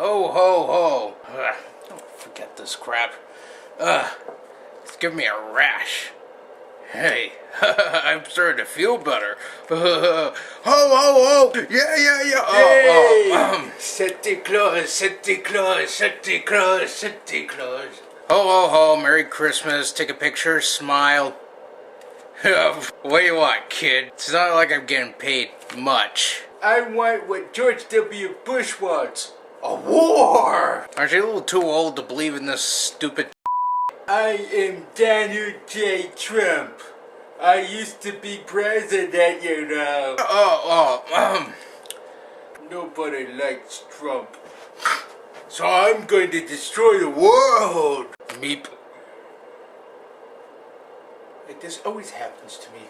Ho, ho, ho. Don't forget this crap. It's giving me a rash. Hey, I'm starting to feel better. Ho, ho, ho. Yeah. Santa Claus, Santa Claus, Santa Claus, Santa Claus. Ho, ho, ho. Merry Christmas. Take a picture. Smile. What do you want, kid? It's not like I'm getting paid much. I want what George W. Bush wants. A war! Aren't you a little too old to believe in this stupid? I am Donald J. Trump. I used to be president, you know. Nobody likes Trump. So I'm going to destroy the world. Meep. This always happens to me.